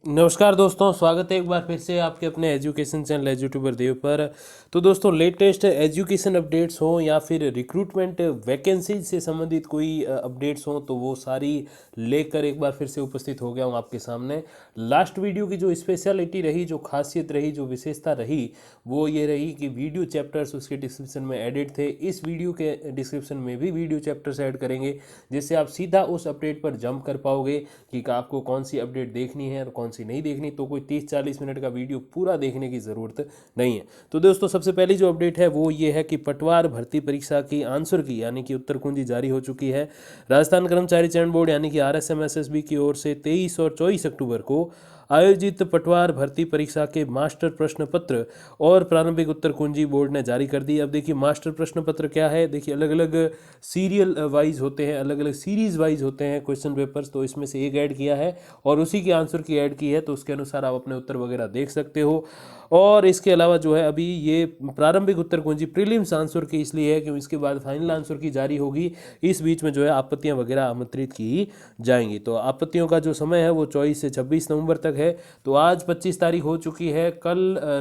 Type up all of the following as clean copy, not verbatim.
नमस्कार दोस्तों, स्वागत है एक बार फिर से आपके अपने एजुकेशन चैनल एजुट्यूबर देव पर। तो दोस्तों, लेटेस्ट एजुकेशन अपडेट्स हों या फिर रिक्रूटमेंट वैकेंसीज से संबंधित कोई अपडेट्स हों तो वो सारी लेकर एक बार फिर से उपस्थित हो गया हूँ आपके सामने। लास्ट वीडियो की जो स्पेशलिटी रही, जो खासियत रही, जो विशेषता रही, वो ये रही कि वीडियो चैप्टर्स उसके डिस्क्रिप्शन में एडिट थे। इस वीडियो के डिस्क्रिप्शन में भी वीडियो चैप्टर्स ऐड करेंगे, जिससे आप सीधा उस अपडेट पर जंप कर पाओगे कि आपको कौन सी अपडेट देखनी है और कौन सी नहीं देखनी। तो कोई 30-40 मिनट का वीडियो पूरा देखने की ज़रूरत नहीं है। तो दोस्तों, सबसे पहली जो अपडेट है वो ये है कि पटवार भर्ती परीक्षा की आंसर की यानी कि उत्तर कुंजी जारी हो चुकी है। राजस्थान कर्मचारी चयन बोर्ड यानी कि RSMSSB की ओर से 23 और 24 अक्टूबर को आयोजित पटवार भर्ती परीक्षा के मास्टर प्रश्न पत्र और प्रारंभिक उत्तर कुंजी बोर्ड ने जारी कर दी। अब देखिए, मास्टर प्रश्न पत्र क्या है। देखिए, अलग अलग सीरियल वाइज होते हैं, अलग अलग सीरीज वाइज होते हैं क्वेश्चन पेपर्स। तो इसमें से एक ऐड किया है और उसी के आंसर की ऐड की है, तो उसके अनुसार आप अपने उत्तर वगैरह देख सकते हो। और इसके अलावा जो है, अभी ये प्रारंभिक उत्तर कुंजी प्रीलिम्स आंसर की इसलिए है कि इसके बाद फाइनल आंसर की जारी होगी। इस बीच में जो है आपत्तियां वगैरह आमंत्रित की जाएंगी। तो आपत्तियों का जो समय है वो 24 से 26 नवंबर तक है। तो आज 25 तारीख हो चुकी है। कल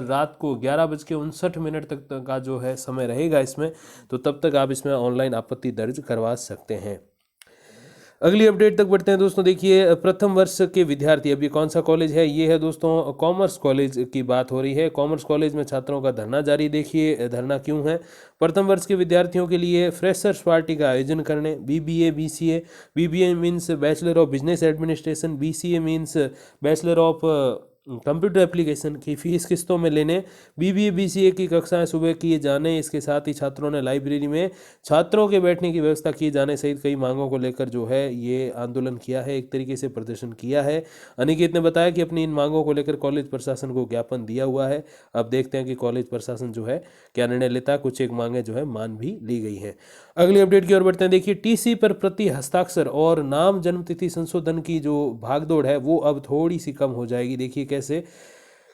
रात को 11:59 तक का जो है समय रहेगा इसमें। तो तब तक आप इसमें ऑनलाइन आपत्ति दर्ज करवा सकते हैं। अगली अपडेट तक बढ़ते हैं दोस्तों। देखिए, प्रथम वर्ष के विद्यार्थी, अभी कौन सा कॉलेज है ये है दोस्तों, कॉमर्स कॉलेज की बात हो रही है। कॉमर्स कॉलेज में छात्रों का धरना जारी। देखिए, धरना क्यों है। प्रथम वर्ष के विद्यार्थियों के लिए फ्रेशर्स पार्टी का आयोजन करने। BBA BCA, BBA means bachelor of business administration, BCA means bachelor of computer application की फीस किस्तों में लेने। BBA BCA की कक्षाएं सुबह किए जाने। इसके साथ ही छात्रों ने लाइब्रेरी में छात्रों के बैठने की व्यवस्था किए जाने सहित कई मांगों को लेकर जो है ये आंदोलन किया है, एक तरीके से प्रदर्शन किया है। अनिकेत ने बताया कि अपनी इन मांगों को लेकर कॉलेज प्रशासन को ज्ञापन दिया हुआ है। अब देखते हैं कि कॉलेज प्रशासन जो है क्या निर्णय लेता है। कुछ एक मांगे जो है मान भी ली गई हैं। अगली अपडेट की ओर बढ़ते हैं। देखिए, TC पर प्रति हस्ताक्षर और नाम जन्मतिथि संशोधन की जो भागदौड़ है वो अब थोड़ी सी कम हो जाएगी। देखिए कैसे,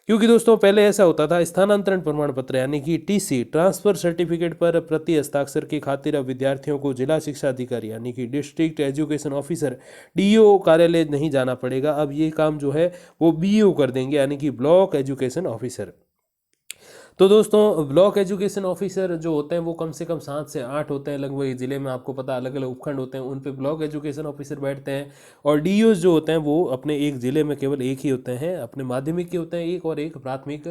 क्योंकि दोस्तों पहले ऐसा होता था, स्थानांतरण प्रमाण पत्र यानी कि TC ट्रांसफर सर्टिफिकेट पर प्रति हस्ताक्षर की खातिर अब विद्यार्थियों को जिला शिक्षा अधिकारी यानी कि डिस्ट्रिक्ट एजुकेशन ऑफिसर DO कार्यालय नहीं जाना पड़ेगा। अब ये काम जो है वो BO कर देंगे यानी कि ब्लॉक एजुकेशन ऑफिसर। तो दोस्तों, ब्लॉक एजुकेशन ऑफिसर जो होते हैं वो कम से कम 7 से 8 होते हैं लगभग ज़िले में। आपको पता, अलग अलग उपखंड होते हैं, उन पे ब्लॉक एजुकेशन ऑफिसर बैठते हैं। और DOs जो होते हैं वो अपने एक ज़िले में केवल एक ही होते हैं। अपने माध्यमिक के होते हैं एक, और एक प्राथमिक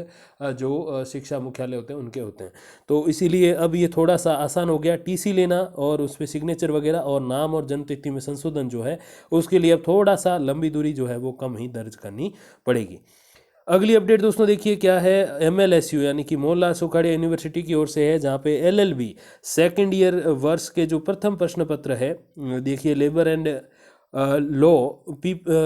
जो शिक्षा मुख्यालय होते हैं उनके होते हैं। तो इसीलिए अब ये थोड़ा सा आसान हो गया TC लेना, और उस पर सिग्नेचर वगैरह और नाम और जन्मतिथि में संशोधन जो है उसके लिए अब थोड़ा सा लंबी दूरी जो है वो कम ही दर्ज करनी पड़ेगी। अगली अपडेट दोस्तों देखिए क्या है। MLSU यानी कि मोहनलाल सुखाड़िया यूनिवर्सिटी की ओर से है, जहाँ पे LLB सेकेंड ईयर वर्ष के जो प्रथम प्रश्न पत्र है, देखिए लेबर एंड लॉ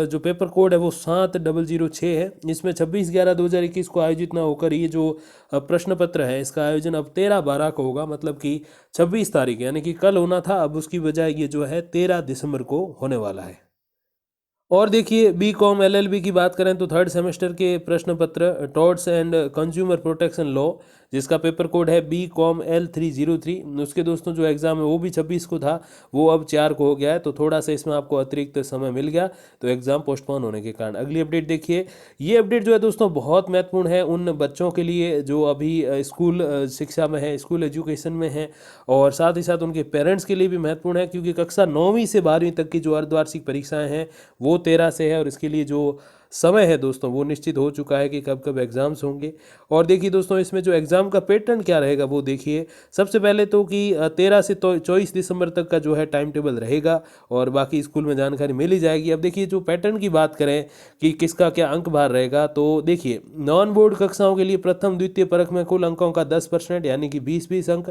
जो पेपर कोड है वो 7006 है। इसमें 26/11/2021 को आयोजित ना होकर ये जो प्रश्न पत्र है इसका आयोजन अब 13/12 को होगा। मतलब कि 26 तारीख यानी कि कल होना था, अब उसकी बजाय ये जो है 13 दिसंबर को होने वाला है। और देखिए, BCom LLB की बात करें तो थर्ड सेमेस्टर के प्रश्न पत्र torts and consumer protection law, जिसका पेपर कोड है BCom L303, उसके दोस्तों जो एग्ज़ाम है वो भी 26 को था, वो अब 4 को हो गया है। तो थोड़ा सा इसमें आपको अतिरिक्त समय मिल गया, तो एग्ज़ाम पोस्टपोन होने के कारण। अगली अपडेट देखिए, ये अपडेट जो है दोस्तों बहुत महत्वपूर्ण है उन बच्चों के लिए जो अभी स्कूल शिक्षा में है, स्कूल एजुकेशन में है, और साथ ही साथ उनके पेरेंट्स के लिए भी महत्वपूर्ण है, क्योंकि कक्षा 9वीं से 12वीं तक की जो अर्धवार्षिक परीक्षाएं हैं वो 13 से है, और इसके लिए जो समय है दोस्तों वो निश्चित हो चुका है कि कब कब एग्ज़ाम्स होंगे। और देखिए दोस्तों, इसमें जो एग्ज़ाम का पैटर्न क्या रहेगा वो देखिए। सबसे पहले तो कि 13 से 24 दिसंबर तक का जो है टाइम टेबल रहेगा, और बाकी स्कूल में जानकारी मिल ही जाएगी। अब देखिए, जो पैटर्न की बात करें कि किसका क्या अंक भार रहेगा, तो देखिए नॉन बोर्ड कक्षाओं के लिए प्रथम द्वितीय परख में कुल अंकों का 10% यानी कि 20-20 अंक,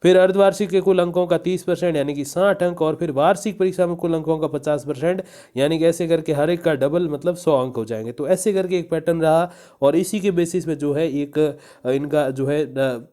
फिर अर्धवार्षिक के कुल अंकों का 30% यानी कि 60 अंक, और फिर वार्षिक परीक्षा में कुल अंकों का 50%, यानी कि ऐसे करके हर एक का डबल मतलब 100 अंक हो जाएंगे। तो ऐसे करके एक पैटर्न रहा, और इसी के बेसिस पे जो है एक इनका जो है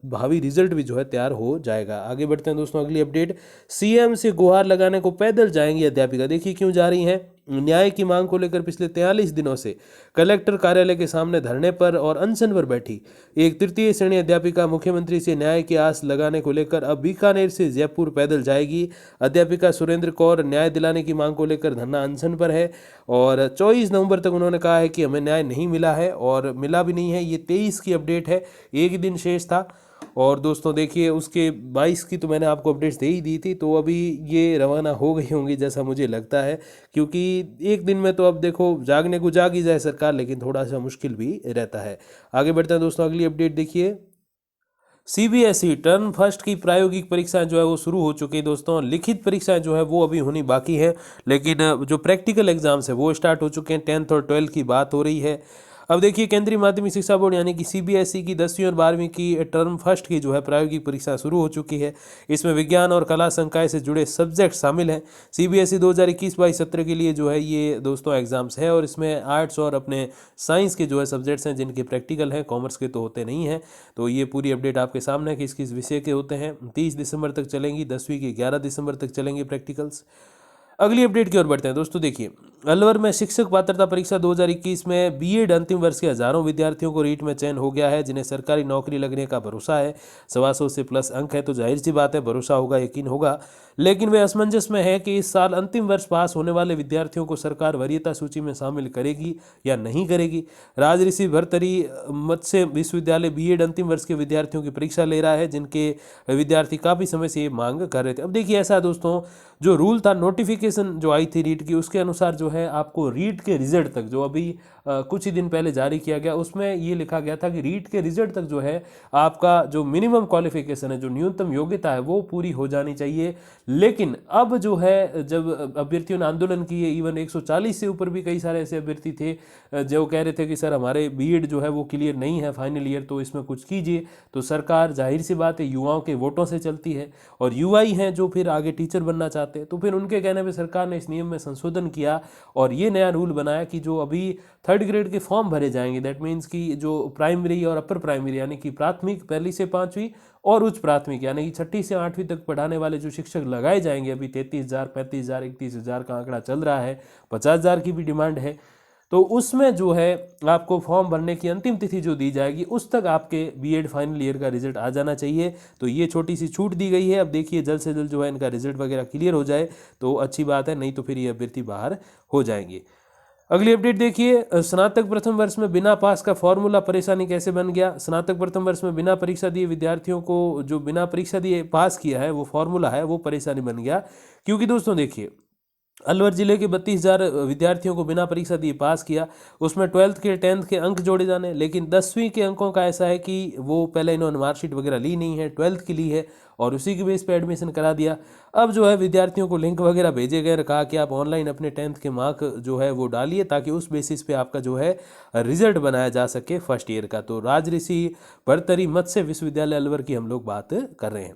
भावी रिजल्ट भी जो है तैयार हो जाएगा। आगे बढ़ते हैं दोस्तों, अगली अपडेट। CM से गुहार लगाने को पैदल जाएंगी अध्यापिका। देखिए क्यों जा रही हैं। न्याय की मांग को लेकर पिछले 43 दिनों से कलेक्टर कार्यालय के सामने धरने पर और अनशन पर बैठी एक तृतीय श्रेणी अध्यापिका मुख्यमंत्री से न्याय की आस लगाने को लेकर अब बीकानेर से जयपुर पैदल जाएगी। अध्यापिका सुरेंद्र कौर न्याय दिलाने की मांग को लेकर धरना अनशन पर है और 24 नवंबर तक उन्होंने कहा है कि हमें न्याय नहीं मिला है और मिला भी नहीं है। ये 23 की अपडेट है, एक दिन शेष था। और दोस्तों देखिए उसके 22 की तो मैंने आपको अपडेट्स दे ही दी थी, तो अभी ये रवाना हो गई होंगी जैसा मुझे लगता है, क्योंकि एक दिन में तो अब देखो जागने को जाग ही जाए सरकार, लेकिन थोड़ा सा मुश्किल भी रहता है। आगे बढ़ते हैं दोस्तों, अगली अपडेट देखिए। सीबीएसई टर्म फर्स्ट की प्रायोगिक परीक्षाएं जो है वो शुरू हो चुकी है दोस्तों। लिखित परीक्षाएं जो है वो अभी होनी बाकी है, लेकिन जो प्रैक्टिकल एग्जाम्स है वो स्टार्ट हो चुके हैं। 10th और 12th की बात हो रही है। अब देखिए केंद्रीय माध्यमिक शिक्षा बोर्ड यानी कि सीबीएसई की 10वीं और 12वीं की टर्म फर्स्ट की जो है प्रायोगिक परीक्षा शुरू हो चुकी है। इसमें विज्ञान और कला संकाय से जुड़े सब्जेक्ट शामिल हैं। सीबीएसई 2021-22 सत्र के लिए जो है ये दोस्तों एग्जाम्स है और इसमें आर्ट्स और अपने साइंस के जो है सब्जेक्ट्स हैं जिनके प्रैक्टिकल हैं, कॉमर्स के तो होते नहीं हैं। तो ये पूरी अपडेट आपके सामने है कि किस किस विषय के होते हैं। 30 दिसंबर तक चलेंगी, 10वीं की 11 दिसंबर तक चलेंगे प्रैक्टिकल्स। अगली अपडेट की ओर बढ़ते हैं दोस्तों। देखिए अलवर में शिक्षक पात्रता परीक्षा 2021 में बीएड अंतिम वर्ष के हजारों विद्यार्थियों को रीट में चयन हो गया है, जिन्हें सरकारी नौकरी लगने का भरोसा है। 125 से प्लस अंक है तो जाहिर सी बात है भरोसा होगा, यकीन होगा। लेकिन वे असमंजस में है कि इस साल अंतिम वर्ष पास होने वाले विद्यार्थियों को सरकार वरीयता सूची में शामिल करेगी या नहीं करेगी। राजऋषि भर्तृहरि मत्स्य विश्वविद्यालय बीएड अंतिम वर्ष के विद्यार्थियों की परीक्षा ले रहा है, जिनके विद्यार्थी काफ़ी समय से ये मांग कर रहे थे। अब देखिए ऐसा दोस्तों, जो रूल था, नोटिफिकेशन जो आई थी रीट की, उसके अनुसार जो है आपको रीट के रिजल्ट तक, जो अभी कुछ ही दिन पहले जारी किया गया, उसमें ये लिखा गया था कि रीट के रिजल्ट तक जो है आपका जो मिनिमम क्वालिफिकेशन है, जो न्यूनतम योग्यता है, वो पूरी हो जानी चाहिए। लेकिन अब जो है जब अभ्यर्थियों ने आंदोलन किए, इवन 140 से ऊपर भी कई सारे ऐसे अभ्यर्थी थे जो कह रहे थे कि सर हमारे बीएड जो है वो क्लियर नहीं है फाइनल ईयर, तो इसमें कुछ कीजिए। तो सरकार जाहिर सी बात है युवाओं के वोटों से चलती है और युवा ही हैं जो फिर आगे टीचर बनना चाहते हैं। तो फिर उनके कहने पर सरकार ने इस नियम में संशोधन किया और ये नया रूल बनाया कि जो अभी 3rd ग्रेड के फॉर्म भरे जाएंगे, दैट मीन्स कि जो प्राइमरी और अपर प्राइमरी यानी कि प्राथमिक 1 से 5वीं और उच्च प्राथमिक यानी कि 6ठी से 8वीं तक पढ़ाने वाले जो शिक्षक लगाए जाएंगे, अभी 33,000, 35,000, 31,000 का आंकड़ा चल रहा है, 50,000 की भी डिमांड है। तो उसमें जो है आपको फॉर्म भरने की अंतिम तिथि जो दी जाएगी उस तक आपके बीएड फाइनल ईयर का रिजल्ट आ जाना चाहिए। तो ये छोटी सी छूट दी गई है। अब देखिए जल्द से जल्द जो है इनका रिजल्ट वगैरह क्लियर हो जाए तो अच्छी बात है, नहीं तो फिर ये अभ्यर्थी बाहर हो जाएंगे। अगली अपडेट देखिए, स्नातक प्रथम वर्ष में बिना पास का फॉर्मूला परेशानी कैसे बन गया। स्नातक प्रथम वर्ष में बिना परीक्षा दिए विद्यार्थियों को, जो बिना परीक्षा दिए पास किया है, वो फॉर्मूला है वो परेशानी बन गया। क्योंकि दोस्तों देखिए अलवर जिले के 32,000 विद्यार्थियों को बिना परीक्षा दिए पास किया, उसमें 12th के 10th के अंक जोड़े जाने, लेकिन 10वीं के अंकों का ऐसा है कि वो पहले इन्होंने मार्कशीट वगैरह ली नहीं है, 12th की ली है और उसी के बेस पे एडमिशन करा दिया। अब जो है विद्यार्थियों को लिंक वगैरह भेजे गए, कहा कि आप ऑनलाइन अपने 10th के मार्क जो है वो डालिए ताकि उस बेसिस पे आपका जो है रिजल्ट बनाया जा सके फर्स्ट ईयर का। तो राजऋषि भर्तृहरि मत्स्य विश्वविद्यालय अलवर की हम लोग बात कर रहे हैं।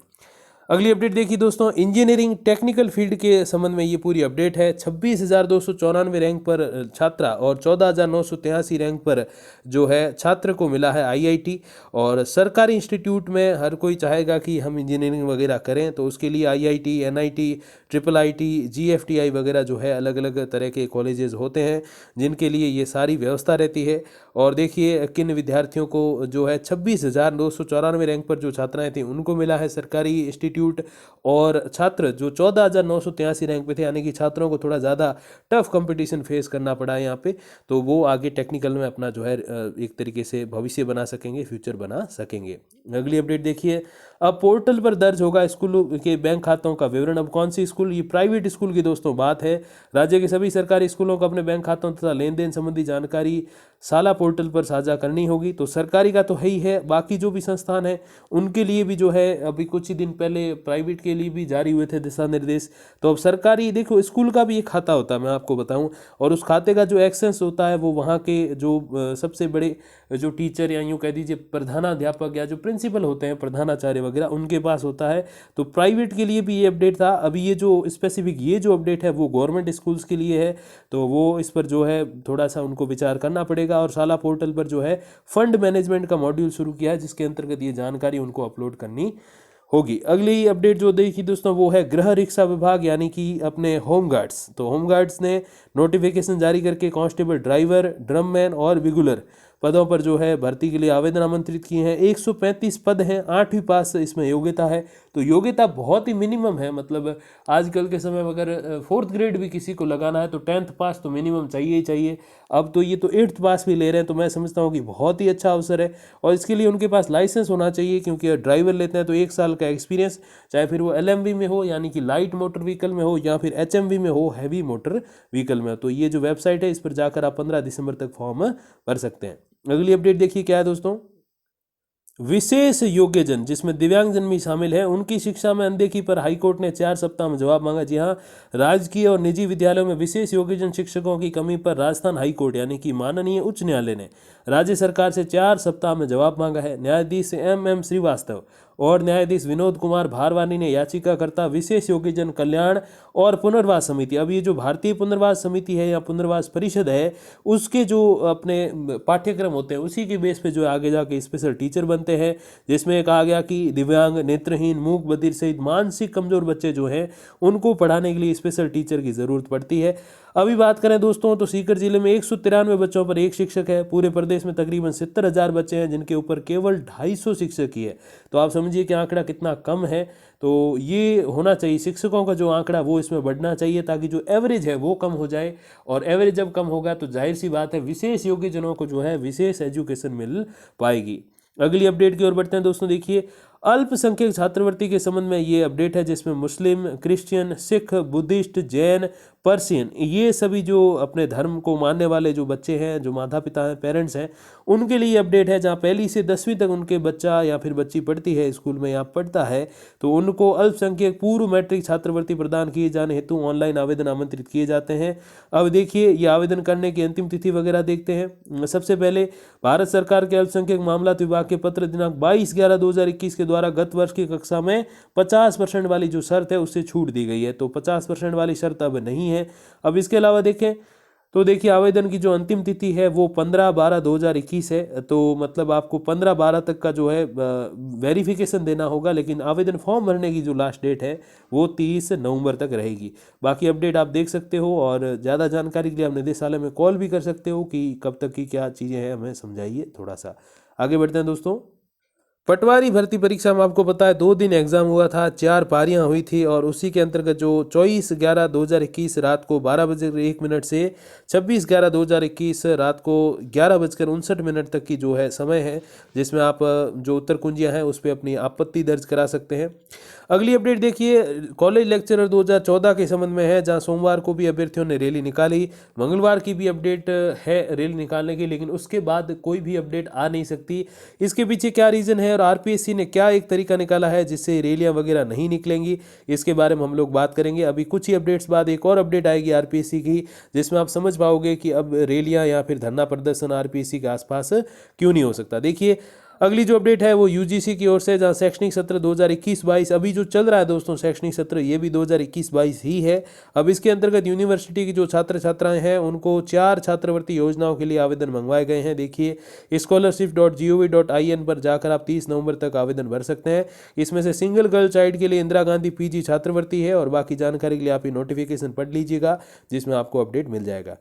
अगली अपडेट देखिए दोस्तों, इंजीनियरिंग टेक्निकल फील्ड के संबंध में ये पूरी अपडेट है। 26,294 रैंक पर छात्रा और 14,983 रैंक पर जो है छात्र को मिला है आईआईटी। और सरकारी इंस्टीट्यूट में हर कोई चाहेगा कि हम इंजीनियरिंग वगैरह करें, तो उसके लिए IIT, NIT, triple IT, GFTI वगैरह जो है अलग अलग तरह के कॉलेजेस होते हैं जिनके लिए ये सारी व्यवस्था रहती है। और देखिए किन विद्यार्थियों को जो है 26,294 रैंक पर जो छात्राएं थी उनको मिला है सरकारी इंस्टीट्यूट, और छात्र जो 14,983 रैंक पे थे, यानी कि छात्रों को थोड़ा ज़्यादा टफ कंपटीशन फेस करना पड़ा है यहाँ पे, तो वो आगे टेक्निकल में अपना जो है एक तरीके से भविष्य बना सकेंगे, फ्यूचर बना सकेंगे। अगली अपडेट देखिए, अब पोर्टल पर दर्ज होगा स्कूलों के बैंक खातों का विवरण। अब कौन सी स्कूल, ये प्राइवेट स्कूल की दोस्तों बात है। राज्य के सभी सरकारी स्कूलों को अपने बैंक खातों तथा लेन देन संबंधी जानकारी साला पोर्टल पर साझा करनी होगी। तो सरकारी का तो है ही है, बाकी जो भी संस्थान है उनके लिए भी जो है अभी कुछ ही दिन पहले प्राइवेट के लिए भी जारी हुए थे दिशा निर्देश। तो अब सरकारी, देखो स्कूल का भी एक खाता होता है, मैं आपको बताऊं, और उस खाते का जो एक्सेस होता है वो वहाँ के जो सबसे बड़े जो टीचर या यूँ कह दीजिए प्रधानाध्यापक या जो प्रिंसिपल होते हैं, प्रधानाचार्य वगैरह, उनके पास होता है। तो प्राइवेट के लिए भी ये अपडेट था। अभी ये जो स्पेसिफिक ये जो अपडेट है वो गवर्नमेंट स्कूल्स के लिए है, तो वो इस पर जो है थोड़ा सा उनको विचार करना पड़ेगा। और साला पोर्टल पर जो है फंड मैनेजमेंट का मॉड्यूल शुरू किया है जिसके अंतर्गत ये जानकारी उनको अपलोड करनी होगी। अगली अपडेट जो देखी दोस्तों वो है गृह रक्षा विभाग यानी कि अपने होमगार्ड्स। तो होमगार्ड्स ने नोटिफिकेशन जारी करके कांस्टेबल, ड्राइवर, ड्रममैन और बिगुलर पदों पर जो है भर्ती के लिए आवेदन आमंत्रित किए हैं। 135 पद हैं, 8वीं पास इसमें योग्यता है। तो योग्यता बहुत ही मिनिमम है, मतलब आजकल के समय में अगर 4th ग्रेड भी किसी को लगाना है तो 10th पास तो मिनिमम चाहिए ही चाहिए। अब तो ये तो 8th पास भी ले रहे हैं, तो मैं समझता हूँ कि बहुत ही अच्छा अवसर है। और इसके लिए उनके पास लाइसेंस होना चाहिए, क्योंकि ड्राइवर लेते हैं तो 1 साल का एक्सपीरियंस, चाहे फिर वो LMV में हो यानी कि लाइट मोटर व्हीकल में हो या फिर HMV में हो हैवी मोटर व्हीकल में हो। तो ये जो वेबसाइट है इस पर जाकर आप 15 दिसंबर तक फॉर्म भर सकते हैं। अगली अपडेट देखिए क्या है दोस्तों, विशेष योग्यजन जिसमें दिव्यांगजन भी शामिल है, उनकी शिक्षा में अनदेखी पर हाईकोर्ट ने 4 सप्ताह में जवाब मांगा। जी हाँ, राजकीय और निजी विद्यालयों में विशेष योग्यजन शिक्षकों की कमी पर राजस्थान हाईकोर्ट यानी कि माननीय उच्च न्यायालय ने राज्य सरकार से 4 सप्ताह में जवाब मांगा है। न्यायाधीश MM श्रीवास्तव और न्यायाधीश विनोद कुमार भारवानी ने याचिकाकर्ता विशेष योग्यजन कल्याण और पुनर्वास समिति, अब ये जो भारतीय पुनर्वास समिति है या पुनर्वास परिषद है, उसके जो अपने पाठ्यक्रम होते हैं उसी के बेस पे जो आगे जाके स्पेशल टीचर बनते हैं, जिसमें कहा गया कि दिव्यांग, नेत्रहीन, मूक बधिर सहित मानसिक कमजोर बच्चे जो हैं उनको पढ़ाने के लिए स्पेशल टीचर की ज़रूरत पड़ती है। अभी बात करें दोस्तों तो सीकर जिले में 193 बच्चों पर 1 शिक्षक है। पूरे प्रदेश में तकरीबन 70,000 बच्चे हैं जिनके ऊपर केवल 250 शिक्षक ही है। तो आप समझिए कि आंकड़ा कितना कम है। तो ये होना चाहिए, शिक्षकों का जो आंकड़ा वो इसमें बढ़ना चाहिए ताकि जो एवरेज है वो कम हो जाए। और एवरेज जब कम होगा तो जाहिर सी बात है विशेष योग्यजनों को जो है विशेष एजुकेशन मिल पाएगी। अगली अपडेट की ओर बढ़ते हैं दोस्तों। देखिए, अल्पसंख्यक छात्रवृत्ति के संबंध में ये अपडेट है जिसमें Muslim, Christian, Sikh, Buddhist, Jain, Persian, ये सभी जो अपने धर्म को मानने वाले जो बच्चे हैं, जो माता पिता हैं, पेरेंट्स हैं, उनके लिए अपडेट है। जहाँ पहली से 10वीं तक उनके बच्चा या फिर बच्ची पढ़ती है, स्कूल में या पढ़ता है, तो उनको अल्पसंख्यक पूर्व मैट्रिक छात्रवृत्ति प्रदान किए जाने हेतु ऑनलाइन आवेदन आमंत्रित किए जाते हैं। अब देखिए, ये आवेदन करने की अंतिम तिथि वगैरह देखते हैं। सबसे पहले भारत सरकार के अल्पसंख्यक मामलात विभाग के पत्र दिनांक 22/11/2021 के द्वारा गत वर्ष की कक्षा में 50% वाली जो शर्त है उससे छूट दी गई है। तो 50% वाली शर्त अब नहीं है। अब इसके अलावा देखें तो देखिए, आवेदन की जो अंतिम तिथि है वो 15/12/2021 है। तो मतलब आपको 15/12 तक का जो है वेरिफिकेशन देना होगा, लेकिन आवेदन फॉर्म भरने की जो लास्ट डेट है वो 30 नवंबर तक रहेगी। बाकी अपडेट आप देख सकते हो और ज़्यादा जानकारी के लिए आप निदेशालय में कॉल भी कर सकते हो कि कब तक की क्या चीज़ें हैं, हमें समझाइए थोड़ा सा। आगे बढ़ते हैं दोस्तों। पटवारी भर्ती परीक्षा में आपको पता है 2 दिन एग्जाम हुआ था, 4 पारियां हुई थी और उसी के अंतर्गत जो 24/11/2021 रात को 12:01 से 26/11/2021 रात को 11:59 तक की जो है समय है, जिसमें आप जो उत्तर कुंजियां हैं उस पर अपनी आपत्ति दर्ज करा सकते हैं। अगली अपडेट देखिए, कॉलेज लेक्चरर 2014 के संबंध में है, जहां सोमवार को भी अभ्यर्थियों ने रैली निकाली, मंगलवार की भी अपडेट है रैली निकालने की, लेकिन उसके बाद कोई भी अपडेट आ नहीं सकती। इसके पीछे क्या रीज़न है और RPSC ने क्या एक तरीका निकाला है जिससे रैलियां वगैरह नहीं निकलेंगी, इसके बारे में हम लोग बात करेंगे। अभी कुछ ही अपडेट्स बाद एक और अपडेट आएगी RPSC की, जिसमें आप समझ पाओगे कि अब रैलियां या फिर धरना प्रदर्शन RPSC के आसपास क्यों नहीं हो सकता। देखिए, अगली जो अपडेट है वो UGC की ओर से, जहां शैक्षणिक सत्र 2021-22 अभी जो चल रहा है दोस्तों, शैक्षणिक सत्र ये भी 2021-22 ही है। अब इसके अंतर्गत यूनिवर्सिटी की जो छात्र छात्राएं हैं उनको 4 छात्रवृत्ति योजनाओं के लिए आवेदन मंगवाए गए हैं। देखिए, scholarship.gov.in पर जाकर आप 30 नवंबर तक आवेदन भर सकते हैं। इसमें से सिंगल गर्ल चाइल्ड के लिए इंदिरा गांधी PG छात्रवृत्ति है और बाकी जानकारी के लिए आप ये नोटिफिकेशन पढ़ लीजिएगा, जिसमें आपको अपडेट मिल जाएगा।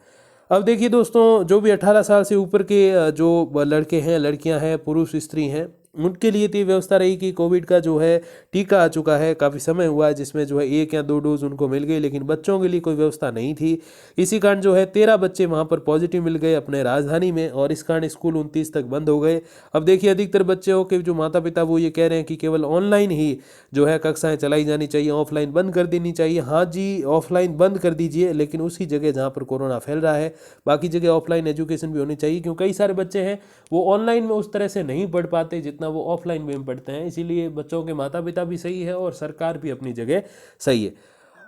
अब देखिए दोस्तों, जो भी 18 साल से ऊपर के जो लड़के हैं, लड़कियां हैं, पुरुष, स्त्री हैं, उनके लिए तो ये व्यवस्था रही कि कोविड का जो है टीका आ चुका है, काफ़ी समय हुआ है, जिसमें जो है 1 या 2 डोज उनको मिल गई, लेकिन बच्चों के लिए कोई व्यवस्था नहीं थी। इसी कारण जो है 13 बच्चे वहाँ पर पॉजिटिव मिल गए अपने राजधानी में और इस कारण स्कूल 29 तक बंद हो गए। अब देखिए, अधिकतर बच्चों के जो माता पिता वो ये कह रहे हैं कि केवल ऑनलाइन ही जो है कक्षाएँ चलाई जानी चाहिए, ऑफलाइन बंद कर देनी चाहिए। हाँ जी, ऑफलाइन बंद कर दीजिए, लेकिन उसी जगह जहाँ पर कोरोना फैल रहा है, बाकी जगह ऑफलाइन एजुकेशन भी होनी चाहिए, क्योंकि कई सारे बच्चे हैं वो ऑनलाइन में उस तरह से नहीं पढ़ पाते जितना वो ऑफलाइन में पढ़ते हैं। इसीलिए बच्चों के माता पिता भी सही है और सरकार भी अपनी जगह सही है।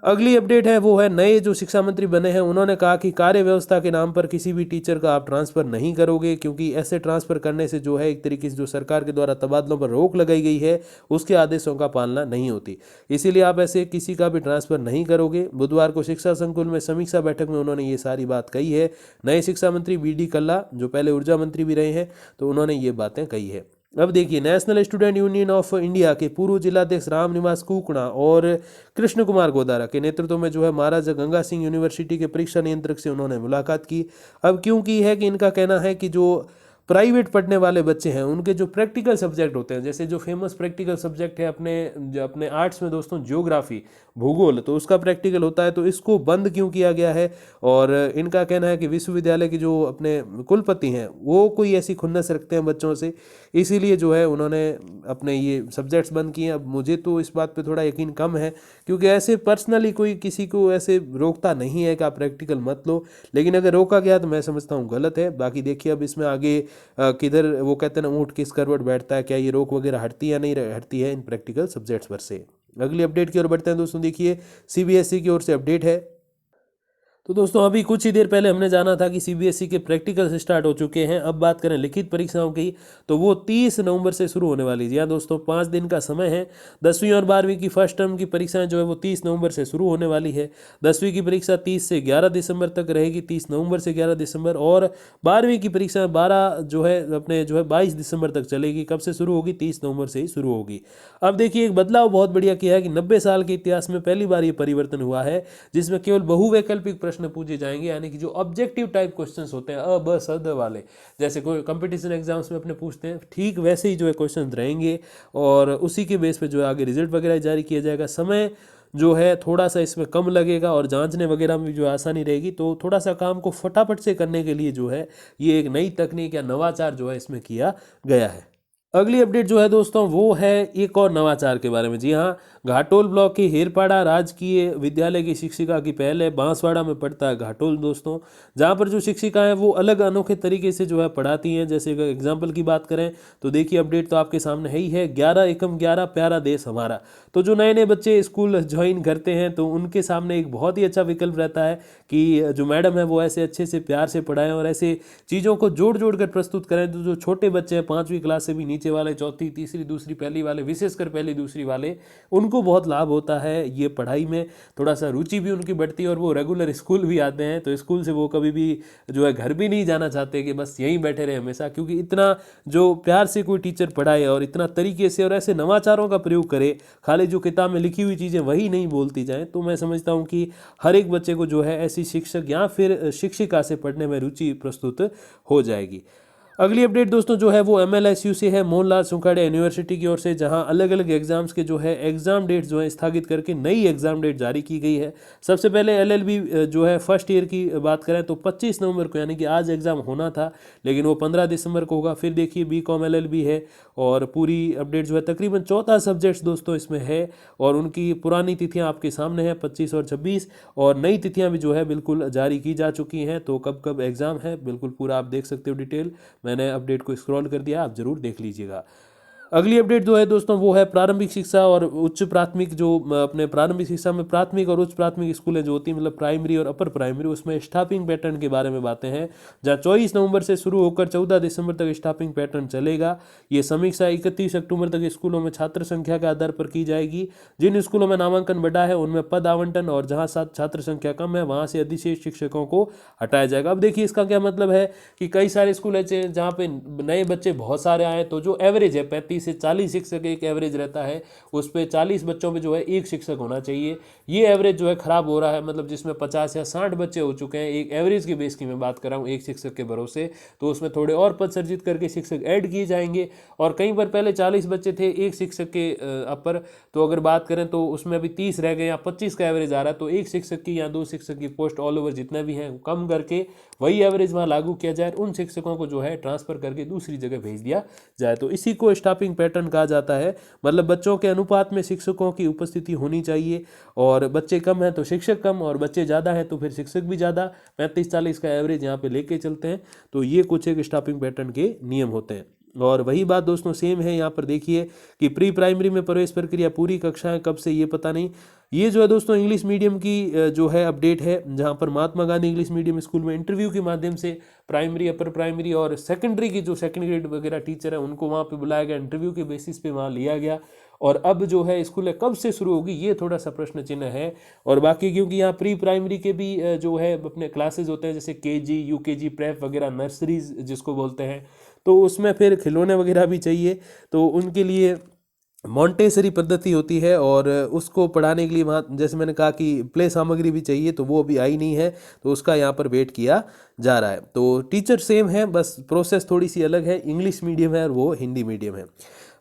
अगली अपडेट है वो है, नए जो शिक्षा मंत्री बने हैं उन्होंने कहा कि कार्य व्यवस्था के नाम पर किसी भी टीचर का आप ट्रांसफ़र नहीं करोगे, क्योंकि ऐसे ट्रांसफ़र करने से जो है एक तरीके से जो सरकार के द्वारा तबादलों पर रोक लगाई गई है उसके आदेशों का पालना नहीं होती, इसीलिए आप ऐसे किसी का भी ट्रांसफ़र नहीं करोगे। बुधवार को शिक्षा संकुल में समीक्षा बैठक में उन्होंने ये सारी बात कही है। नए शिक्षा मंत्री BD कल्ला, जो पहले ऊर्जा मंत्री भी रहे हैं, तो उन्होंने ये बातें कही है। अब देखिए, national student union of India के पूर्व जिलाध्यक्ष राम निवास कुकणा और कृष्ण कुमार गोदारा के नेतृत्व में जो है महाराजा गंगा सिंह यूनिवर्सिटी के परीक्षा नियंत्रक से उन्होंने मुलाकात की। अब क्यों की है कि इनका कहना है कि जो प्राइवेट पढ़ने वाले बच्चे हैं उनके जो प्रैक्टिकल सब्जेक्ट होते हैं, जैसे जो फेमस प्रैक्टिकल सब्जेक्ट है अपने आर्ट्स में दोस्तों, ज्योग्राफी, भूगोल, तो उसका प्रैक्टिकल होता है, तो इसको बंद क्यों किया गया है। और इनका कहना है कि विश्वविद्यालय के जो अपने कुलपति हैं वो कोई ऐसी खुन्नस रखते हैं बच्चों से, इसीलिए जो है उन्होंने अपने ये सब्जेक्ट्स बंद किए। अब मुझे तो इस बात पे थोड़ा यकीन कम है, क्योंकि ऐसे पर्सनली कोई किसी को ऐसे रोकता नहीं है कि आप प्रैक्टिकल मत लो, लेकिन अगर रोका गया तो मैं समझता हूँ गलत है। बाकी देखिए अब इसमें आगे किधर वो कहते हैं ना, ऊँट किस करवट बैठता है, क्या ये रोक वगैरह हटती या नहीं हटती है इन प्रैक्टिकल सब्जेक्ट्स पर से। अगली अपडेट की ओर बढ़ते हैं दोस्तों। देखिए, सीबीएसई की ओर से अपडेट है। तो दोस्तों अभी कुछ ही देर पहले हमने जाना था कि सीबीएसई के प्रैक्टिकल्स स्टार्ट हो चुके हैं। अब बात करें लिखित परीक्षाओं की, तो वो 30 नवंबर से शुरू होने वाली है। जी हाँ दोस्तों, 5 दिन का समय है। 10वीं और 12वीं की फर्स्ट टर्म की परीक्षाएं जो है वो 30 नवंबर से शुरू होने वाली है। 10वीं की परीक्षा 30 से 11 दिसंबर तक रहेगी, 30 नवंबर से 11 दिसंबर। और 12वीं की परीक्षा 22 दिसंबर तक चलेगी। कब से शुरू होगी? 30 नवंबर से ही शुरू होगी। अब देखिए, एक बदलाव बहुत बढ़िया किया है कि 90 साल के इतिहास में पहली बार ये परिवर्तन हुआ है, जिसमें केवल बहुवैकल्पिक प्रश्न पूछे जाएंगे, यानी कि जो ऑब्जेक्टिव टाइप क्वेश्चंस होते हैं अ ब स द वाले, जैसे कोई कंपटीशन एग्जाम्स में अपने पूछते हैं, ठीक वैसे ही जो है क्वेश्चन रहेंगे, और उसी के बेस पे जो है आगे रिजल्ट वगैरह जारी किया जाएगा। समय जो है थोड़ा सा इसमें कम लगेगा और जांचने वगैरह में जो आसानी रहेगी, तो थोड़ा सा काम को फटाफट से करने के लिए जो है ये एक नई तकनीक या नवाचार जो है इसमें किया गया है। अगली अपडेट जो है दोस्तों वो है एक और नवाचार के बारे में। जी हाँ, घाटोल ब्लॉक की हेरपाड़ा राजकीय विद्यालय की शिक्षिका की पहल है। बांसवाड़ा में पड़ता है घाटोल दोस्तों, जहाँ पर जो शिक्षिका हैं वो अलग अनोखे तरीके से जो है पढ़ाती हैं। जैसे अगर एग्जाम्पल की बात करें तो देखिए, अपडेट तो आपके सामने है ही है। 11 एकम 11 प्यारा देश हमारा। तो जो नए नए बच्चे स्कूल ज्वाइन करते हैं तो उनके सामने एक बहुत ही अच्छा विकल्प रहता है कि जो मैडम है वो ऐसे अच्छे से प्यार से पढ़ाएं और ऐसे चीज़ों को जोड़ जोड़ कर प्रस्तुत करें। तो जो छोटे बच्चे हैं 5वीं क्लास से भी नीचे वाले, चौथी तीसरी दूसरी पहली वाले, विशेषकर पहली दूसरी वाले, उनको बहुत लाभ होता है ये पढ़ाई में। थोड़ा सा रुचि भी उनकी बढ़ती है और वो रेगुलर स्कूल भी आते हैं। तो स्कूल से वो कभी भी जो है घर भी नहीं जाना चाहते कि बस यहीं बैठे रहे हमेशा, क्योंकि इतना जो प्यार से कोई टीचर पढ़ाए और इतना तरीके से और ऐसे नवाचारों का प्रयोग करे, खाली जो किताब में लिखी हुई चीज़ें वही नहीं बोलती जाएं, तो मैं समझता हूँ कि हर एक बच्चे को जो है ऐसी शिक्षक या फिर शिक्षिका से पढ़ने में रुचि प्रस्तुत हो जाएगी। अगली अपडेट दोस्तों जो है वो MLSU से है, मोहनलाल सुखाड़िया यूनिवर्सिटी की ओर से, जहां अलग अलग एग्जाम्स के जो है एग्जाम डेट जो है स्थगित करके नई एग्जाम डेट जारी की गई है। सबसे पहले LLB जो है फर्स्ट ईयर की बात करें तो 25 नवंबर को, यानी कि आज एग्जाम होना था, लेकिन वो 15 दिसंबर को होगा। फिर देखिए BCom LLB है, और पूरी अपडेट जो है तकरीबन 14 सब्जेक्ट्स दोस्तों इसमें है, और उनकी पुरानी तिथियाँ आपके सामने हैं 25 और 26, और नई तिथियाँ भी जो है बिल्कुल जारी की जा चुकी हैं। तो कब कब एग्जाम है बिल्कुल पूरा आप देख सकते हो डिटेल, मैंने अपडेट को स्क्रॉल कर दिया, आप जरूर देख लीजिएगा। अगली अपडेट जो है दोस्तों वो है प्रारंभिक शिक्षा और उच्च प्राथमिक, जो अपने प्रारंभिक शिक्षा में प्राथमिक और उच्च प्राथमिक स्कूलें जो होती हैं, मतलब प्राइमरी और अपर प्राइमरी, उसमें स्टाफिंग पैटर्न के बारे में बातें हैं। जहाँ 24 नवंबर से शुरू होकर 14 दिसंबर तक स्टाफिंग पैटर्न चलेगा। ये समीक्षा 31 अक्टूबर तक स्कूलों में छात्र संख्या के आधार पर की जाएगी। जिन स्कूलों में नामांकन बढ़ा है उनमें पद आवंटन, और जहाँ छात्र संख्या कम है वहाँ से अधिशेष शिक्षकों को हटाया जाएगा। अब देखिए, इसका क्या मतलब है कि कई सारे स्कूल ऐसे जहाँ पे नए बच्चे बहुत सारे आए, तो जो एवरेज है 35 से 40 शिक्षक एक एवरेज रहता है, उस पे 40 बच्चों में जो है एक शिक्षक होना चाहिए। ये एवरेज जो है खराब हो रहा है, मतलब जिसमें 50 या 60 बच्चे हो चुके हैं, एक एवरेज के बेस की मैं बात कर रहा हूँ एक शिक्षक के भरोसे, तो उसमें थोड़े और पद सर्जित करके शिक्षक ऐड किए जाएंगे। और कई बार पहले 40 बच्चे थे एक शिक्षक के अपर, तो अगर बात करें तो उसमें अभी 30 रह गए या 25 का एवरेज आ रहा है, तो एक शिक्षक की या 2 शिक्षक की पोस्ट ऑल ओवर जितने भी हैं कम करके वही एवरेज वहाँ लागू किया जाए, उन शिक्षकों को जो है ट्रांसफर करके दूसरी जगह भेज दिया जाए। तो इसी को स्टाफिंग पैटर्न कहा जाता है, मतलब बच्चों के अनुपात में शिक्षकों की उपस्थिति होनी चाहिए, और बच्चे कम हैं तो शिक्षक कम, और बच्चे ज़्यादा हैं तो फिर शिक्षक भी ज़्यादा। 35-40 का एवरेज यहाँ पे लेके चलते हैं। तो ये कुछ एक स्टाफिंग पैटर्न के नियम होते हैं। और वही बात दोस्तों सेम है यहाँ पर देखिए कि प्री प्राइमरी में प्रवेश प्रक्रिया पूरी कक्षाएं कब से ये पता नहीं। ये जो है दोस्तों इंग्लिश मीडियम की जो है अपडेट है, जहाँ पर Mahatma Gandhi English medium school में इंटरव्यू के माध्यम से प्राइमरी, अपर प्राइमरी और सेकेंडरी की जो सेकंड ग्रेड वगैरह टीचर है उनको वहाँ पे बुलाया गया, इंटरव्यू के बेसिस पे वहाँ लिया गया। और अब जो है स्कूलें कब से शुरू होगी, ये थोड़ा सा प्रश्न चिन्ह है। और बाकी क्योंकि यहाँ प्री प्राइमरी के भी जो है अपने क्लासेस होते हैं, जैसे केजी, यूकेजी, प्रेप वगैरह, नर्सरीज जिसको बोलते हैं, तो उसमें फिर खिलौने वगैरह भी चाहिए, तो उनके लिए मॉन्टेसरी पद्धति होती है और उसको पढ़ाने के लिए वहाँ जैसे मैंने कहा कि प्ले सामग्री भी चाहिए, तो वो अभी आई नहीं है, तो उसका यहाँ पर वेट किया जा रहा है। तो टीचर सेम है, बस प्रोसेस थोड़ी सी अलग है, इंग्लिश मीडियम है और वो हिंदी मीडियम है।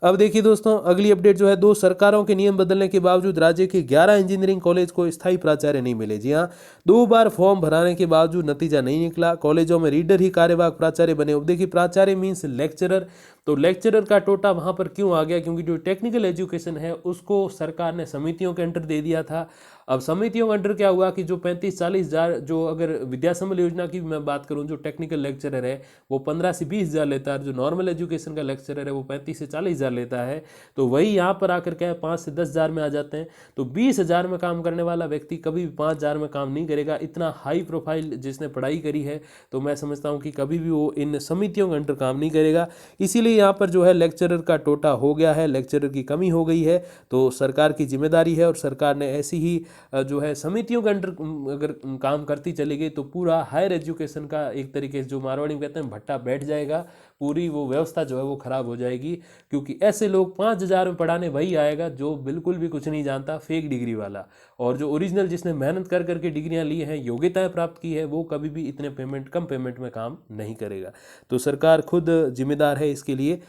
अब देखिए दोस्तों, अगली अपडेट जो है, 2 सरकारों के नियम बदलने के बावजूद राज्य के 11 इंजीनियरिंग कॉलेज को स्थायी प्राचार्य नहीं मिले। जी हाँ, 2 बार फॉर्म भराने के बावजूद नतीजा नहीं निकला, कॉलेजों में रीडर ही कार्यवाहक प्राचार्य बने। अब देखिए, प्राचार्य मीन्स लेक्चरर, तो लेक्चरर का टोटा वहाँ पर क्यों आ गया, क्योंकि जो टेक्निकल एजुकेशन है उसको सरकार ने समितियों के अंडर दे दिया था। अब समितियों के अंडर क्या हुआ कि जो 35-40 हज़ार, जो अगर विद्यासंबल योजना की मैं बात करूं, जो टेक्निकल लेक्चरर है वो 15 से 20 हज़ार लेता है, जो नॉर्मल एजुकेशन का लेक्चरर है वो 35 से 40 हज़ार लेता है, तो वही यहाँ पर आकर क्या है 5 से 10 हज़ार में आ जाते हैं। तो 20 हज़ार में काम करने वाला व्यक्ति कभी भी 5 हज़ार में काम नहीं करेगा। इतना हाई प्रोफाइल जिसने पढ़ाई करी है, तो मैं समझता हूँ कि कभी भी वो इन समितियों के अंडर काम नहीं करेगा। इसीलिए यहाँ पर जो है लेक्चरर का टोटा हो गया है, लेक्चरर की कमी हो गई है, तो सरकार की जिम्मेदारी है और सरकार ने ऐसी ही जो है समितियों के अंडर अगर काम करती चली गई तो पूरा हायर एजुकेशन का एक तरीके से, जो मारवाड़ी में कहते हैं, भट्टा बैठ जाएगा, पूरी वो व्यवस्था जो है वो खराब हो जाएगी। क्योंकि ऐसे लोग 5 हज़ार में पढ़ाने वही आएगा जो बिल्कुल भी कुछ नहीं जानता, फेक डिग्री वाला, और जो ओरिजिनल जिसने मेहनत कर करके डिग्रियां ली हैं, योग्यताएं प्राप्त की है, वो कभी भी इतने कम पेमेंट में काम नहीं करेगा। तो सरकार खुद जिम्मेदार है इसके लिए।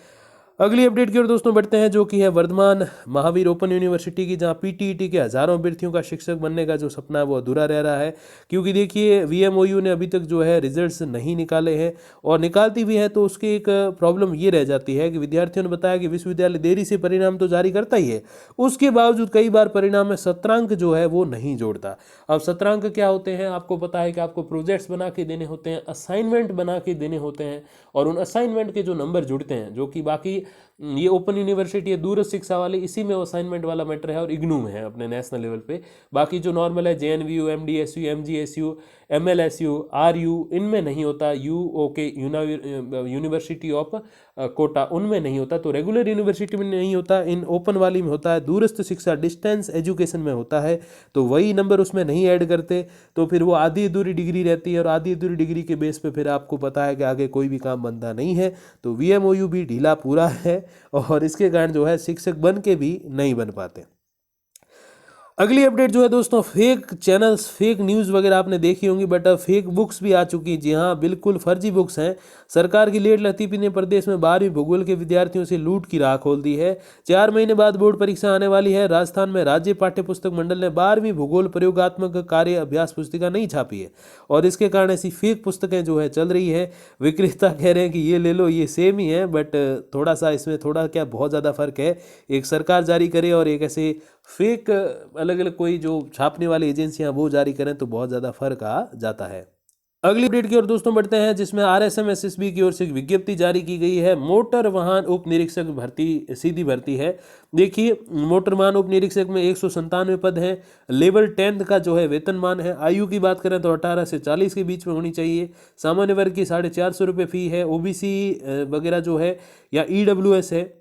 अगली अपडेट की ओर दोस्तों बढ़ते हैं, जो कि है वर्धमान महावीर ओपन यूनिवर्सिटी की, जहां पीटीईटी के हजारों अभ्यर्थियों का शिक्षक बनने का जो सपना है वो अधूरा रह रहा है। क्योंकि देखिए, वीएमओयू ने अभी तक जो है रिजल्ट्स नहीं निकाले हैं, और निकालती भी है तो उसकी एक प्रॉब्लम ये रह जाती है कि विद्यार्थियों ने बताया कि विश्वविद्यालय देरी से परिणाम तो जारी करता ही है, उसके बावजूद कई बार परिणाम में सत्रांक जो है वो नहीं जोड़ता। अब सत्रांक क्या होते हैं, आपको पता है कि आपको प्रोजेक्ट्स बना के देने होते हैं, असाइनमेंट बना के देने होते हैं, और उन असाइनमेंट के जो नंबर जुड़ते हैं, जो कि बाकी ये ओपन यूनिवर्सिटी है दूरस्थ शिक्षा वाली, इसी में असाइनमेंट वाला मैटर है, और इग्नू में है अपने नेशनल लेवल पे। बाकी जो नॉर्मल है जेएनवीयू, एमडीएसयू, एमजीएसयू, एमएलएसयू, आरयू, इनमें नहीं होता। यूओके यूनिवर्सिटी ऑफ कोटा, उनमें नहीं होता। तो रेगुलर यूनिवर्सिटी में नहीं होता, इन ओपन वाली में होता है। दूरस्थ शिक्षा डिस्टेंस एजुकेशन में होता है, तो वही नंबर उसमें नहीं ऐड करते, तो फिर वो आधी अधूरी डिग्री रहती है, और आधी अधूरी डिग्री के बेस पे फिर आपको पता है कि आगे कोई भी काम बनता नहीं है। तो वीएमओयू भी ढीला पूरा है, और इसके कारण जो है शिक्षक बन के भी नहीं बन पाते। अगली अपडेट जो है दोस्तों, फेक चैनल्स, फेक न्यूज़ वगैरह आपने देखी होंगी, बट अब फेक बुक्स भी आ चुकी हैं। जी हाँ, बिल्कुल फर्जी बुक्स हैं। सरकार की लेट लतीफ़ी ने प्रदेश में 12वीं भूगोल के विद्यार्थियों से लूट की राह खोल दी है। 4 महीने बाद बोर्ड परीक्षा आने वाली है। राजस्थान में राज्य पाठ्य पुस्तक मंडल ने 12वीं भूगोल प्रयोगात्मक कार्य अभ्यास पुस्तिका नहीं छापी है, और इसके कारण ऐसी फेक पुस्तकें जो है चल रही है। विक्रेता कह रहे हैं कि ये ले लो, ये सेम ही है, बट थोड़ा सा इसमें थोड़ा क्या बहुत ज़्यादा फर्क है। एक सरकार जारी करे और एक ऐसे फेक अलग अलग कोई जो छापने वाली एजेंसियां वो जारी करें, तो बहुत ज़्यादा फर्क आ जाता है। अगली अपडेट की ओर दोस्तों बढ़ते हैं, जिसमें आरएसएम एसएसबी की ओर से एक विज्ञप्ति जारी की गई है। मोटर वाहन उप निरीक्षक भर्ती, सीधी भर्ती है। देखिए, मोटर वाहन उप निरीक्षक में 197 पद हैं। लेवल 10 का जो है वेतनमान है। आयु की बात करें तो 18 से 40 के बीच में होनी चाहिए। सामान्य वर्ग की 450 रुपये फी है। ओबीसी वगैरह जो है, या ईडब्ल्यूएस है,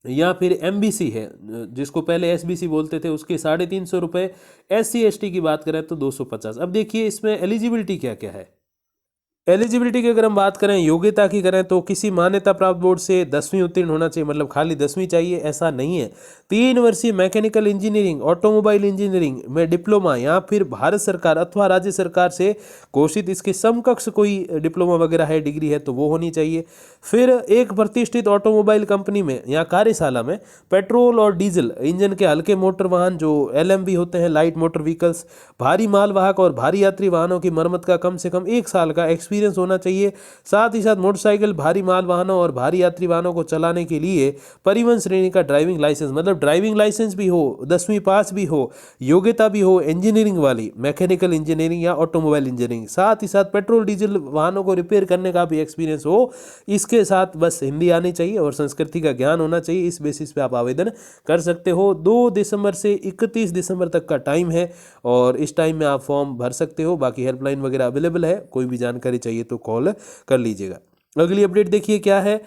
या फिर एमबीसी है, जिसको पहले एसबीसी बोलते थे, उसके 350 रुपये। एससी एसटी की बात करें तो 250। अब देखिए, इसमें एलिजिबिलिटी क्या क्या है। एलिजिबिलिटी की अगर हम बात करें, योग्यता की करें, तो किसी मान्यता प्राप्त बोर्ड से 10वीं उत्तीर्ण होना चाहिए, मतलब खाली 10वीं चाहिए ऐसा नहीं है। 3 वर्षीय मैकेनिकल इंजीनियरिंग, ऑटोमोबाइल इंजीनियरिंग में डिप्लोमा, या फिर भारत सरकार अथवा राज्य सरकार से घोषित इसके समकक्ष कोई डिप्लोमा वगैरह है, डिग्री है, तो वो होनी चाहिए। फिर एक प्रतिष्ठित ऑटोमोबाइल कंपनी में या कार्यशाला में पेट्रोल और डीजल इंजन के हल्के मोटर वाहन, जो एलएमवी होते हैं, लाइट मोटर व्हीकल्स, भारी मालवाहक और भारी यात्री वाहनों की मरम्मत का कम से कम 1 साल का एक्सपीरियंस होना चाहिए। साथ ही साथ मोटरसाइकिल, भारी माल वाहनों और भारी यात्री वाहनों को चलाने के लिए परिवहन श्रेणी का ड्राइविंग लाइसेंस, मतलब ड्राइविंग लाइसेंस भी हो, 10वीं पास भी हो, योग्यता भी हो इंजीनियरिंग वाली, मैकेनिकल इंजीनियरिंग या ऑटोमोबाइल इंजीनियरिंग। साथ ही साथ पेट्रोल डीजल वाहनों को रिपेयर करने का भी एक्सपीरियंस हो। इसके साथ बस हिंदी आनी चाहिए और संस्कृति का ज्ञान होना चाहिए। इस बेसिस पे आप आवेदन कर सकते हो। 2 दिसंबर से 31 दिसंबर तक का टाइम है, और इस टाइम में आप फॉर्म भर सकते हो। बाकी हेल्पलाइन वगैरह अवेलेबल है, कोई भी जानकारी चाहिए तो कॉल कर लीजिएगा। अगली अपडेट देखिए क्या है।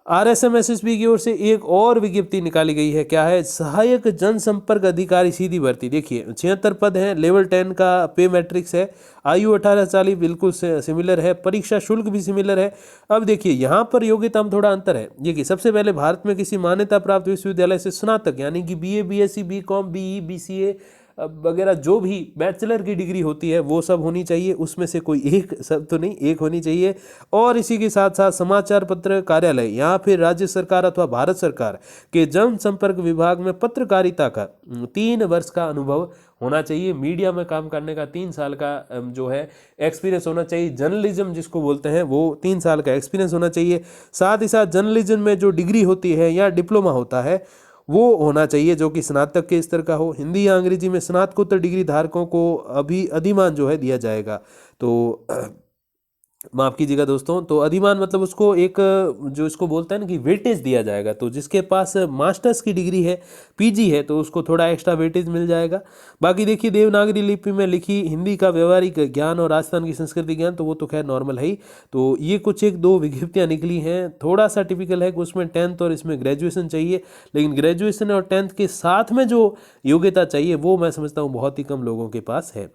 RSMSSB की ओर से एक और विज्ञप्ति निकाली गई है। क्या है? सहायक जनसंपर्क अधिकारी सीधी भर्ती। देखिए 76 पद हैं, लेवल 10 का पे मैट्रिक्स है, आयु 18 से 40 बिल्कुल सिमिलर है, परीक्षा शुल्क भी सिमिलर है। अब देखिए यहाँ पर योग्यता में थोड़ा अंतर है। देखिए सबसे पहले भारत में किसी मान्यता प्राप्त विश्वविद्यालय से स्नातक यानी कि BA BSc BCom BE BCA वगैरह जो भी बैचलर की डिग्री होती है वो सब होनी चाहिए, उसमें से कोई एक, सब तो नहीं, एक होनी चाहिए। और इसी के साथ साथ समाचार पत्र कार्यालय या फिर राज्य सरकार अथवा भारत सरकार के जनसंपर्क विभाग में पत्रकारिता का 3 वर्ष का अनुभव होना चाहिए। मीडिया में काम करने का 3 साल का जो है एक्सपीरियंस होना चाहिए। जर्नलिज्म जिसको बोलते हैं वो 3 साल का एक्सपीरियंस होना चाहिए। साथ ही साथ जर्नलिज्म में जो डिग्री होती है या डिप्लोमा होता है वो होना चाहिए जो कि स्नातक के स्तर का हो। हिंदी या अंग्रेजी में स्नातकोत्तर डिग्री धारकों को अभी अधिमान जो है दिया जाएगा। तो माफ़ कीजिएगा दोस्तों, तो अधिमान मतलब उसको एक जो इसको बोलते हैं ना कि वेटेज दिया जाएगा। तो जिसके पास मास्टर्स की डिग्री है, PG है, तो उसको थोड़ा एक्स्ट्रा वेटेज मिल जाएगा। बाकी देखिए देवनागरी लिपि में लिखी हिंदी का व्यवहारिक ज्ञान और राजस्थान की संस्कृति ज्ञान, तो वो तो खैर नॉर्मल है ही। तो ये कुछ 1-2 विज्ञप्तियाँ निकली हैं। थोड़ा सा टिपिकल है कि उसमें 10th और इसमें ग्रेजुएशन चाहिए, लेकिन ग्रेजुएशन और 10th के साथ में जो योग्यता चाहिए वो मैं समझता हूँ बहुत ही कम लोगों के पास है।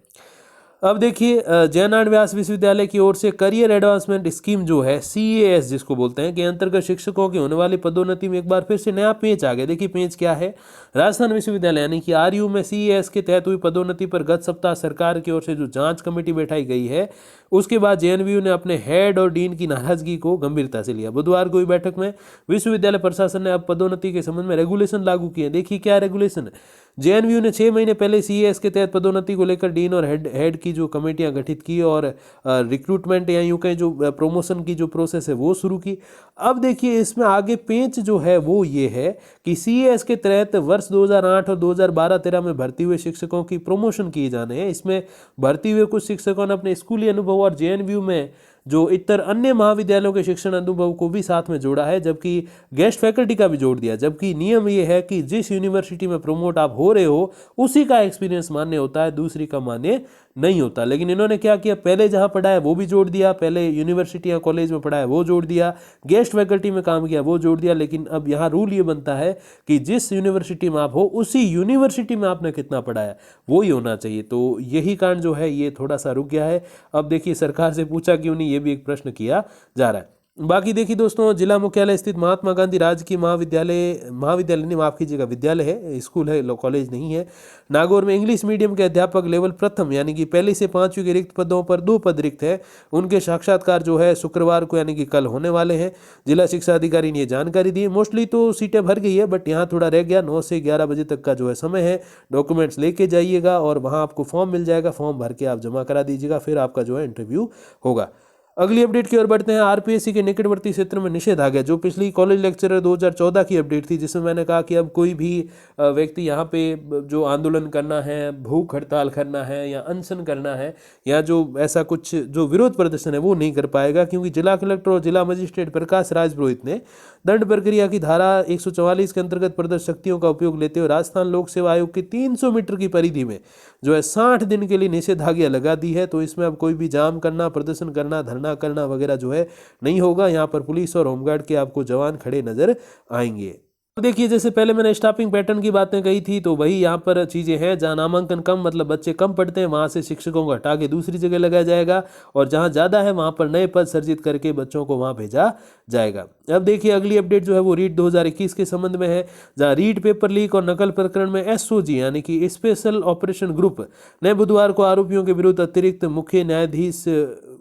अब देखिए जयनारायण व्यास विश्वविद्यालय की ओर से करियर एडवांसमेंट स्कीम जो है CAS जिसको बोलते हैं, के अंतर्गत शिक्षकों की होने वाली पदोन्नति में एक बार फिर से नया पेज आ गया। देखिए पेज क्या है? राजस्थान विश्वविद्यालय यानी कि RU में CAS के तहत हुई पदोन्नति पर गत सप्ताह सरकार की ओर से जो जांच कमेटी बैठाई गई है, उसके बाद JNVU ने अपने हेड और डीन की नाराजगी को गंभीरता से लिया। बुधवार को हुई बैठक में विश्वविद्यालय प्रशासन ने अब पदोन्नति के संबंध में रेगुलेशन लागू किए। देखिए क्या रेगुलेशन? JNVU ने 6 महीने पहले CAS के तहत पदोन्नति को लेकर डीन और हेड की जो कमेटियां गठित की और रिक्रूटमेंट या यूं कहें जो प्रमोशन की जो प्रोसेस है वो शुरू की। अब देखिए इसमें आगे पेंच जो है वो ये है कि CAS के तहत वर्ष 2008 और 2012-13 में भर्ती हुए शिक्षकों की प्रमोशन किए जाने हैं। इसमें भर्ती हुए कुछ शिक्षकों ने अपने स्कूली अनुभव और JNVU में जो इतर अन्य महाविद्यालयों के शिक्षण अनुभव को भी साथ में जोड़ा है, जबकि गेस्ट फैकल्टी का भी जोड़ दिया। जबकि नियम ये है कि जिस यूनिवर्सिटी में प्रमोट आप हो रहे हो उसी का एक्सपीरियंस मान्य होता है, दूसरी का मान्य नहीं होता। लेकिन इन्होंने क्या किया, पहले जहां पढ़ा है वो भी जोड़ दिया, पहले यूनिवर्सिटी या कॉलेज में पढ़ा है वो जोड़ दिया, गेस्ट फैकल्टी में काम किया वो जोड़ दिया। लेकिन अब यहाँ रूल ये बनता है कि जिस यूनिवर्सिटी में आप हो उसी यूनिवर्सिटी में आपने कितना पढ़ा है वो ही होना चाहिए। तो यही कारण जो है ये थोड़ा सा रुक गया है। अब देखिए सरकार से पूछा क्यों नहीं, ये भी एक प्रश्न किया जा रहा है। बाकी देखिए दोस्तों, जिला मुख्यालय स्थित महात्मा गांधी राजकीय महाविद्यालय नहीं, माफ कीजिएगा, विद्यालय है, स्कूल है, कॉलेज नहीं है, नागौर में इंग्लिश मीडियम के अध्यापक लेवल प्रथम यानी कि पहली से 5वीं के रिक्त पदों पर 2 पद रिक्त है। उनके साक्षात्कार जो है शुक्रवार को यानी कि कल होने वाले हैं। जिला शिक्षा अधिकारी ने ये जानकारी दी। मोस्टली तो सीटें भर गई है, बट यहाँ थोड़ा रह गया। 9 से 11 बजे तक का जो है समय है। डॉक्यूमेंट्स लेके जाइएगा और वहाँ आपको फॉर्म मिल जाएगा, फॉर्म भर के आप जमा करा दीजिएगा, फिर आपका जो है इंटरव्यू होगा। अगली अपडेट की ओर बढ़ते हैं। RPSC के निकटवर्ती क्षेत्र में निषेध आ गया। जो पिछली कॉलेज लेक्चरर 2014 की अपडेट थी, जिसमें मैंने कहा कि अब कोई भी व्यक्ति यहाँ पे जो आंदोलन करना है, भूख हड़ताल करना है या अनशन करना है या जो ऐसा कुछ जो विरोध प्रदर्शन है वो नहीं कर पाएगा, क्योंकि जिला कलेक्टर और जिला मजिस्ट्रेट प्रकाश राज पुरोहित ने दंड प्रक्रिया की धारा 144 के अंतर्गत प्रदर्शन शक्तियों का उपयोग लेते हुए राजस्थान लोक सेवा आयोग की 300 मीटर की परिधि में जो है 60 दिन के लिए निषेधाज्ञा लगा दी है। तो इसमें अब कोई भी जाम करना, प्रदर्शन करना, धरना करना वगैरह जो है नहीं होगा। यहाँ पर पुलिस और होमगार्ड के आपको जवान खड़े नजर आएंगे। तो देखिए जैसे पहले मैंने स्टाफिंग पैटर्न की बातें कही थी, तो वही यहाँ पर चीज़ें हैं। जहाँ नामांकन कम मतलब बच्चे कम पढ़ते हैं वहाँ से शिक्षकों को हटा के दूसरी जगह लगाया जाएगा, और जहाँ ज़्यादा है वहाँ पर नए पद सर्जित करके बच्चों को वहाँ भेजा जाएगा। अब देखिए अगली अपडेट जो है वो रीट 2021 के संबंध में है, जहाँ रीट पेपर लीक और नकल प्रकरण में SOG यानी कि स्पेशल ऑपरेशन ग्रुप ने बुधवार को आरोपियों के विरुद्ध अतिरिक्त मुख्य न्यायाधीश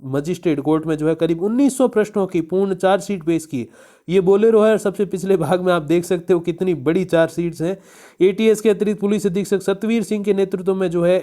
मजिस्ट्रेट कोर्ट में जो है करीब 1900 प्रश्नों की पूर्ण चार्जशीट पेश की। ये बोलेरो है, सबसे पिछले भाग में आप देख सकते हो कितनी बड़ी चार्जशीट्स हैं। ATS के अतिरिक्त पुलिस अधीक्षक सतवीर सिंह के नेतृत्व में जो है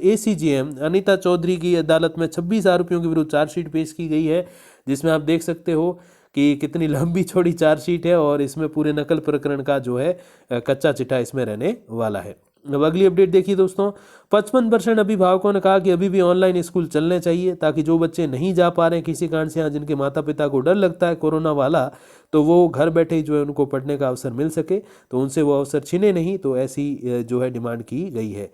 ACGM अनीता चौधरी की अदालत में 26 आरोपियों के विरुद्ध चार्जशीट पेश की गई है, जिसमें आप देख सकते हो कि कितनी लंबी चौड़ी चार्जशीट है, और इसमें पूरे नकल प्रकरण का जो है कच्चा चिट्ठा इसमें रहने वाला है। अब अगली अपडेट देखिए दोस्तों, 55% अभिभावकों ने कहा कि अभी भी ऑनलाइन स्कूल चलने चाहिए, ताकि जो बच्चे नहीं जा पा रहे हैं किसी कारण से, यहाँ जिनके माता पिता को डर लगता है कोरोना वाला, तो वो घर बैठे ही जो है उनको पढ़ने का अवसर मिल सके, तो उनसे वो अवसर छिने नहीं। तो ऐसी जो है डिमांड की गई है।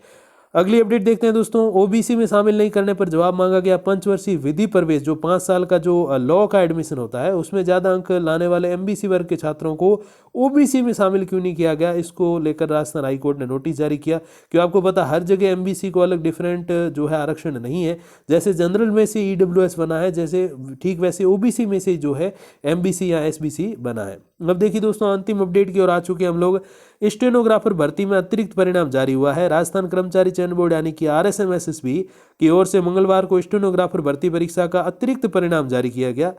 अगली अपडेट देखते हैं दोस्तों, ओबीसी में शामिल नहीं करने पर जवाब मांगा गया। पंचवर्षीय विधि प्रवेश जो 5 साल का जो लॉ का एडमिशन होता है उसमें ज़्यादा अंक लाने वाले एमबीसी वर्ग के छात्रों को ओबीसी में शामिल क्यों नहीं किया गया, इसको लेकर राजस्थान हाईकोर्ट ने नोटिस जारी किया। क्यों आपको पता हर जगह एमबीसी को अलग डिफरेंट जो है आरक्षण नहीं है। जैसे जनरल में से ईडब्ल्यूएस बना है, जैसे ठीक वैसे ओबीसी में से जो है एमबीसी या एसबीसी बना है। अब देखिए दोस्तों, अंतिम अपडेट की ओर आ चुके हैं हम लोग। स्टेनोग्राफर भर्ती में अतिरिक्त परिणाम जारी हुआ है। राजस्थान कर्मचारी चयन बोर्ड यानी कि आरएसएमएसएसबी की ओर से मंगलवार को स्टेनोग्राफर भर्ती परीक्षा का अतिरिक्त परिणाम जारी किया गया।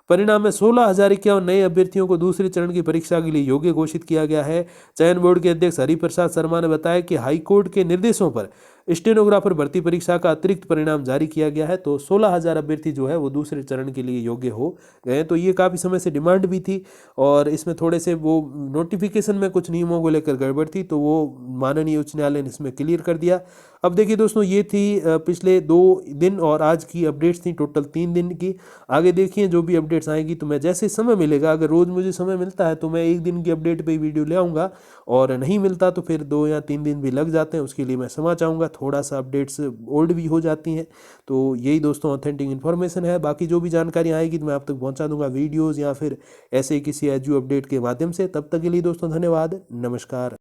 परिणाम में 16,051 नए अभ्यर्थियों को दूसरे चरण की परीक्षा के लिए योग्य घोषित किया गया है। चयन बोर्ड के अध्यक्ष हरिप्रसाद शर्मा ने बताया कि हाईकोर्ट के निर्देशों पर स्टेनोग्राफर भर्ती परीक्षा का अतिरिक्त परिणाम जारी किया गया है। तो 16,000 अभ्यर्थी जो है वो दूसरे चरण के लिए योग्य हो गए। तो ये काफ़ी समय से डिमांड भी थी और इसमें थोड़े से वो नोटिफिकेशन में कुछ नियमों को लेकर गड़बड़ थी, तो वो माननीय उच्च न्यायालय ने इसमें क्लियर कर दिया। अब देखिए दोस्तों, ये थी पिछले 2 दिन और आज की अपडेट्स थी, टोटल 3 दिन की। आगे देखिए जो भी अपडेट्स आएंगी तो मैं जैसे समय मिलेगा, अगर रोज़ मुझे समय मिलता है तो मैं 1 दिन की अपडेट पे ही वीडियो ले आऊँगा, और नहीं मिलता तो फिर 2 या 3 दिन भी लग जाते हैं, उसके लिए मैं क्षमा चाहूँगा। थोड़ा सा अपडेट्स ओल्ड भी हो जाती हैं। तो यही दोस्तों ऑथेंटिक इन्फॉर्मेशन है। बाकी जो भी जानकारी आएगी तो मैं आप तक पहुँचा दूंगा वीडियोज़ या फिर ऐसे किसी एजू अपडेट के माध्यम से। तब तक के लिए दोस्तों धन्यवाद, नमस्कार।